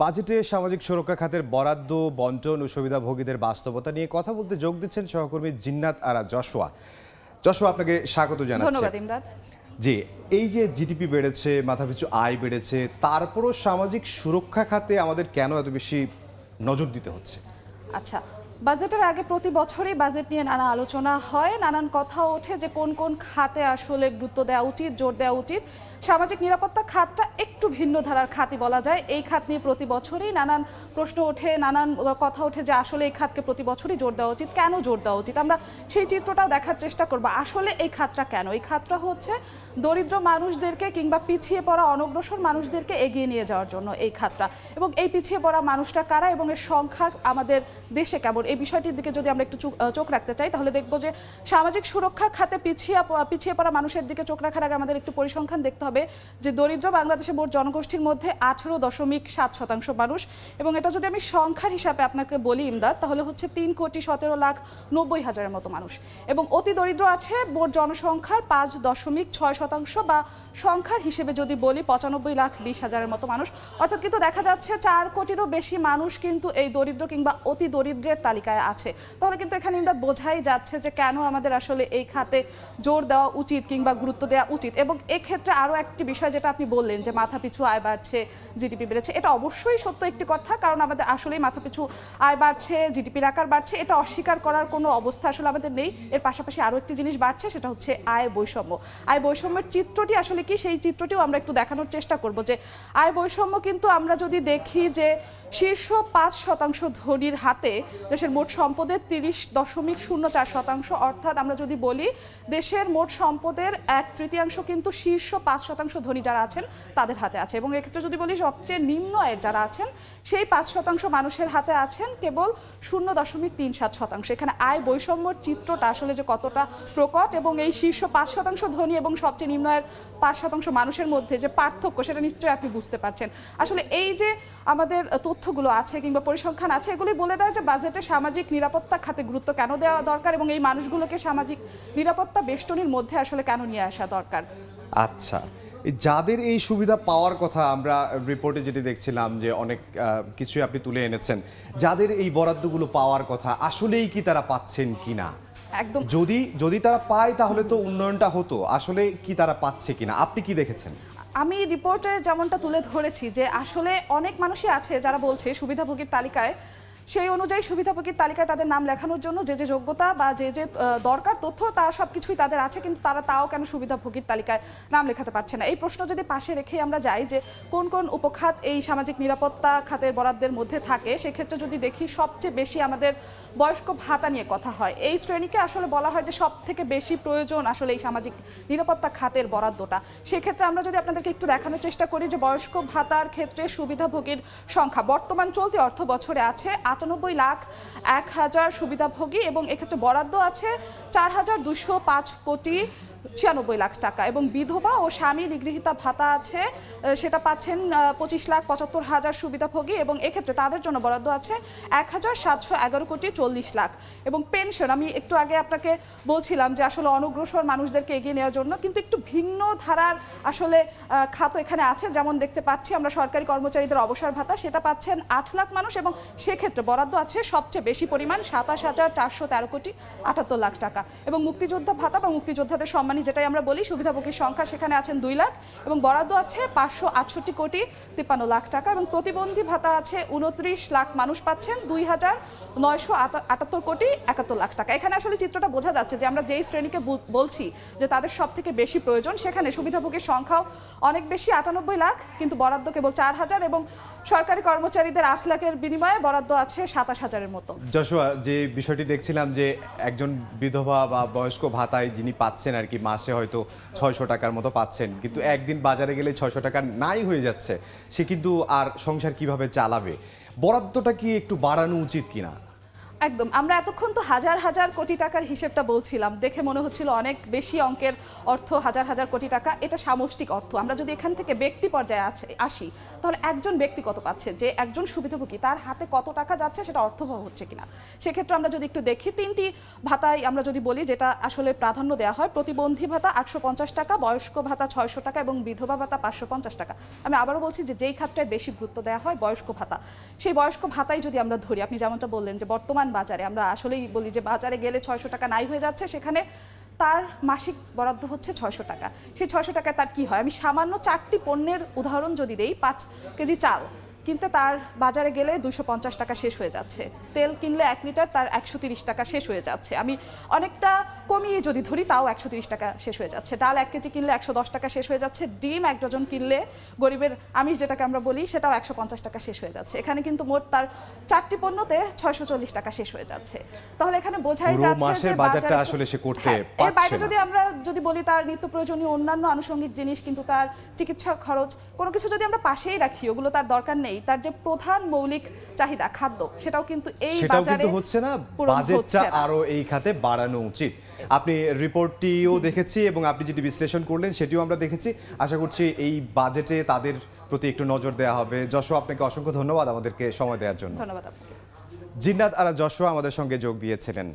বাজেটে সামাজিক সুরক্ষা খাতের বরাদ্দ বন্টন ও সুবিধাভোগীদের বাস্তবতা নিয়ে কথা বলতে যোগ দিচ্ছেন সহকর্মী জিন্নাত আরা যশোয়া। যশোয়া, আপনাকে স্বাগত জানাচ্ছি। ধন্যবাদ ইমদাদ। জি, এই যে জিডিপি বেড়েছে, মাথাপিছু আয় বেড়েছে, তারপরও সামাজিক সুরক্ষা খাতে আমাদের কেন এত বেশি নজর দিতে হচ্ছে? আচ্ছা, বাজেটের আগে প্রতি বছরই বাজেট নিয়ে নানা আলোচনা হয়, নানান কথা ওঠে যে কোন কোন খাতে আসলে গুরুত্ব দেওয়া উচিত, জোর দেওয়া উচিত। সামাজিক নিরাপত্তা খাতটা একটু ভিন্ন ধারার খাতই বলা যায়। এই খাত নিয়ে প্রতি বছরই নানান প্রশ্ন ওঠে, নানান কথা ওঠে যে আসলে এই খাতকে প্রতি বছরই জোর দেওয়া উচিত। কেন জোর দেওয়া উচিত, আমরা সেই চিত্রটাও দেখার চেষ্টা করব। আসলে এই খাতটা কেন? এই খাতটা হচ্ছে দরিদ্র মানুষদেরকে কিংবা পিছিয়ে পড়া অনগ্রসর মানুষদেরকে এগিয়ে নিয়ে যাওয়ার জন্য এই খাতটা। এবং এই পিছিয়ে পড়া মানুষটা কারা এবং এর সংখ্যা আমাদের দেশে কেমন, এই বিষয়টির দিকে যদি আমরা একটু চোখ রাখতে চাই, তাহলে দেখব যে সামাজিক সুরক্ষা খাতে পিছিয়ে পড়া মানুষের দিকে চোখ রাখার আগে আমাদের একটু পরিসংখ্যান দেখতে হবে যে দরিদ্র বাংলাদেশের মোট জনগোষ্ঠীর মধ্যে 18.7% মানুষ। এবং এটা যদি আমি সংখ্যার হিসাবে আপনাকে বলি ইমদাদ, তাহলে হচ্ছে 3,17,90,000-এর মতো মানুষ। এবং অতি দরিদ্র আছে মোট জনসংখ্যার 5.6% বা সংখ্যার হিসেবে যদি বলি 95,20,000-এর মতো মানুষ। অর্থাৎ কিন্তু দেখা যাচ্ছে 4 কোটিরও বেশি মানুষ কিন্তু এই দরিদ্র কিংবা অতি দরিদ্রের তালিকায় আছে। তাহলে কিন্তু এখানে ইমদাদ বোঝাই যাচ্ছে যে কেন আমাদের আসলে এই খাতে জোর দেওয়া উচিত কিংবা গুরুত্ব দেওয়া উচিত। এবং এক্ষেত্রে আরও একটি বিষয় যেটা আপনি বললেন যে মাথাপিছু আয় বাড়ছে, জিডিপি বেড়েছে, এটা অবশ্যই সত্য একটি কথা, কারণ আমাদের আসলেই মাথাপিছু আয় বাড়ছে, জিডিপির আকার বাড়ছে, এটা অস্বীকার করার কোনো অবস্থা আসলে আমাদের নেই। এর পাশাপাশি আরও একটি জিনিস বাড়ছে, সেটা হচ্ছে আয় বৈষম্য। আয় বৈষম্যের চিত্রটি আসলে কি, সেই চিত্রটিও আমরা একটু দেখানোর চেষ্টা করব যে আয় বৈষম্য কিন্তু আমরা যদি দেখি যে শীর্ষ 5% ধনীর হাতে দেশের মোট সম্পদের 30.04%, অর্থাৎ আমরা যদি বলি দেশের মোট সম্পদের 1/3 কিন্তু শীর্ষ 5% ধনী যারা আছেন তাদের হাতে আছে। এবং এক্ষেত্রে যদি বলি সবচেয়ে নিম্ন আয়ের যারা আছেন সেই 5% মানুষের হাতে আছেন কেবল 0.37%। এখানে আয় বৈষম্যর চিত্রটা আসলে যে কতটা প্রকট, এবং এই শীর্ষ 5% ধনী এবং সবচেয়ে নিম্ন আয়ের 5% মানুষের মধ্যে যে পার্থক্য, সেটা নিশ্চয়ই আপনি বুঝতে পারছেন। আসলে এই যে আমাদের তথ্যগুলো আছে কিংবা পরিসংখ্যান আছে, এগুলি বলে দেয় যে বাজেটে সামাজিক নিরাপত্তা খাতে গুরুত্ব কেন দেওয়া দরকার এবং এই মানুষগুলোকে সামাজিক নিরাপত্তা বেষ্টনীর মধ্যে আসলে কেন নিয়ে আসা দরকার। আচ্ছা, যাদের এই সুবিধা পাওয়ার কথা, আমরা রিপোর্টে যেটি দেখছিলাম যে অনেক কিছুই আপনি তুলে এনেছেন, যাদের এই বরাদ্দগুলো পাওয়ার কথা আসলেই কি তারা পাচ্ছেন কিনা? একদম, যদি তারা পায় তাহলে তো উন্নয়নটা হতো, আসলে কি তারা পাচ্ছে কিনা, আপনি কি দেখেছেন? আমি রিপোর্টে যেমনটা তুলে ধরেছি যে আসলে অনেক মানুষই আছে যারা বলছে সুবিধাভোগীর তালিকায়, সেই অনুযায়ী সুবিধাভোগীর তালিকায় তাদের নাম লেখানোর জন্য যে যে যোগ্যতা বা যে যে দরকার তথ্য, তা সব কিছুই তাদের আছে, কিন্তু তারা তাও কেন সুবিধাভোগীর তালিকায় নাম লেখাতে পারছে না। এই প্রশ্ন যদি পাশে রেখে আমরা যাই যে কোন কোন উপখাত এই সামাজিক নিরাপত্তা খাতের বরাদ্দের মধ্যে থাকে, সেক্ষেত্রে যদি দেখি সবচেয়ে বেশি আমাদের বয়স্ক ভাতা নিয়ে কথা হয়। এই শ্রেণীকে আসলে বলা হয় যে সব থেকে বেশি প্রয়োজন আসলে এই সামাজিক নিরাপত্তা খাতের বরাদ্দটা। সেক্ষেত্রে আমরা যদি আপনাদেরকে একটু দেখানোর চেষ্টা করি যে বয়স্ক ভাতার ক্ষেত্রে সুবিধাভোগীর সংখ্যা বর্তমান চলতি অর্থ বছরে আছে 98,01,000 সুবিধাভোগী, এবং এক্ষেত্রে বরাদ্দ আছে 4,205,96,00,000 টাকা। এবং বিধবা ও স্বামী নিগৃহীতা ভাতা আছে, সেটা পাচ্ছেন 25,75,000 সুবিধাভোগী, এবং এক্ষেত্রে তাদের জন্য বরাদ্দ আছে 1,711,40,00,000। এবং পেনশন, আমি একটু আগে আপনাকে বলছিলাম যে আসলে অনগ্রসর মানুষদেরকে এগিয়ে নেওয়ার জন্য কিন্তু একটু ভিন্ন ধারার আসলে খাত এখানে আছে। যেমন দেখতে পাচ্ছি আমরা সরকারি কর্মচারীদের অবসর ভাতা, সেটা পাচ্ছেন 8 লাখ মানুষ, এবং সেক্ষেত্রে বরাদ্দ আছে সবচেয়ে বেশি পরিমাণ 27,413,78,00,000 টাকা। এবং মুক্তিযোদ্ধা ভাতা বা মুক্তিযোদ্ধাদের সম্মানী যেটাই আমরা বলি, সুবিধাভোগীর সংখ্যা সেখানে আছেন 2 লাখ, এবং বরাদ্দ আছে 568,53,00,000 টাকা। এবং প্রতিবন্ধী ভাতা আছে 29 লাখ মানুষ পাচ্ছেন 2,978,71,00,000 টাকা। এখানে আসলে চিত্রটা বোঝা যাচ্ছে যে আমরা যেই শ্রেণীকে বলছি যে তাদের সব থেকে বেশি প্রয়োজন, সেখানে সুবিধাভোগীর সংখ্যাও অনেক বেশি 98 লাখ, কিন্তু বরাদ্দ কেবল 4,000, এবং সরকারি কর্মচারীদের 8 লাখের বিনিময়ে বরাদ্দ আছে 27,000-এর মতো। যশোয়া, যে বিষয়টি দেখছিলাম যে একজন বিধবা বা বয়স্ক ভাতায় যিনি পাচ্ছেন আর কি, মাসে হয়তো 600 টাকার মতো পাচ্ছেন, কিন্তু একদিন বাজারে গেলে 600 টাকা নাই হয়ে যাচ্ছে, সে কিন্তু আর সংসার কিভাবে চালাবে? বরাদ্দটা কি একটু বাড়ানো উচিত কিনা? একদম, আমরা এতক্ষণ তো হাজার হাজার কোটি টাকার হিসেবটা বলছিলাম, দেখে মনে হচ্ছিল অনেক বেশি অঙ্কের অর্থ, হাজার হাজার কোটি টাকা। এটা সামষ্টিক অর্থ। আমরা যদি এখান থেকে ব্যক্তি পর্যায়ে আসি, তাহলে একজন ব্যক্তি কত পাচ্ছে, যে একজন সুবিধাভোগী তার হাতে কত টাকা যাচ্ছে সেটা অর্থবহ হচ্ছে কিনা। সেক্ষেত্রে আমরা যদি একটু দেখি, 3টি ভাতায় আমরা যদি বলি যেটা আসলে প্রাধান্য দেওয়া হয়, প্রতিবন্ধী ভাতা 850 টাকা, বয়স্ক ভাতা 600 টাকা এবং বিধবা ভাতা 550 টাকা। আমি আবারও বলছি যে যেই খাতটায় বেশি গুরুত্ব দেওয়া হয় বয়স্ক ভাতা, সেই বয়স্ক ভাতাই যদি আমরা ধরি, আপনি যেমনটা বললেন যে বর্তমান বাজারে আমরা আসলেই বলি যে বাজারে গেলে 600 টাকা নাই হয়ে যাচ্ছে, সেখানে তার মাসিক বরাদ্দ হচ্ছে 600 টাকা। সেই 600 টাকায় তার কি হয়, আমি সামান্য 4টি পণ্যের উদাহরণ যদি দেই, 5 কেজি চাল কিনতে তার বাজারে গেলে 250 টাকা শেষ হয়ে যাচ্ছে, তেল কিনলে 1 লিটার তার 130 টাকা শেষ হয়ে যাচ্ছে, আমি অনেকটা কমিয়ে যদি ধরি তাও 130 টাকা শেষ হয়ে যাচ্ছে, ডাল 1 কেজি কিনলে 110 টাকা শেষ হয়ে যাচ্ছে, ডিম 1 ডজন কিনলে গরিবের আমিষ যেটাকে আমরা বলি সেটাও 150 টাকা শেষ হয়ে যাচ্ছে। এখানে কিন্তু মোট তার 4টি পণ্যতে 640 টাকা শেষ হয়ে যাচ্ছে। তাহলে এখানে বোঝাই পুরো যাচ্ছে মাসের যে বাজারটা আসলে সে করতে এর পারছে বাইরে না। যদি আমরা বলি তার নিত্য প্রয়োজনীয় অন্যান্য আনুষঙ্গিক জিনিস, কিন্তু তার চিকিৎসা খরচ কোনো কিছু যদি আমরা পাশেই রাখি, ওগুলো তার দরকার নেই, তার যে প্রধান মৌলিক চাহিদা খাদ্য সেটাও কিন্তু এই সেটাও বাজারে কিন্তু হচ্ছে না, পূরণ বাজেটটা হচ্ছে না। আরো এই খাতে বাড়ানো উচিত। আপনি রিপোর্টটিও দেখেছি এবং আপনি যেটি বিশ্লেষণ করলেন সেটিও আমরা দেখেছি। আশা করছি এই বাজেটে তাদের প্রতি একটু নজর দেওয়া হবে। যশোয়া, আপনাকে অসংখ্য ধন্যবাদ আমাদেরকে সময় দেওয়ার জন্য। ধন্যবাদ আপনাকে। জিন্নাত আরা যশোয়া আমাদের সঙ্গে যোগ দিয়েছিলেন।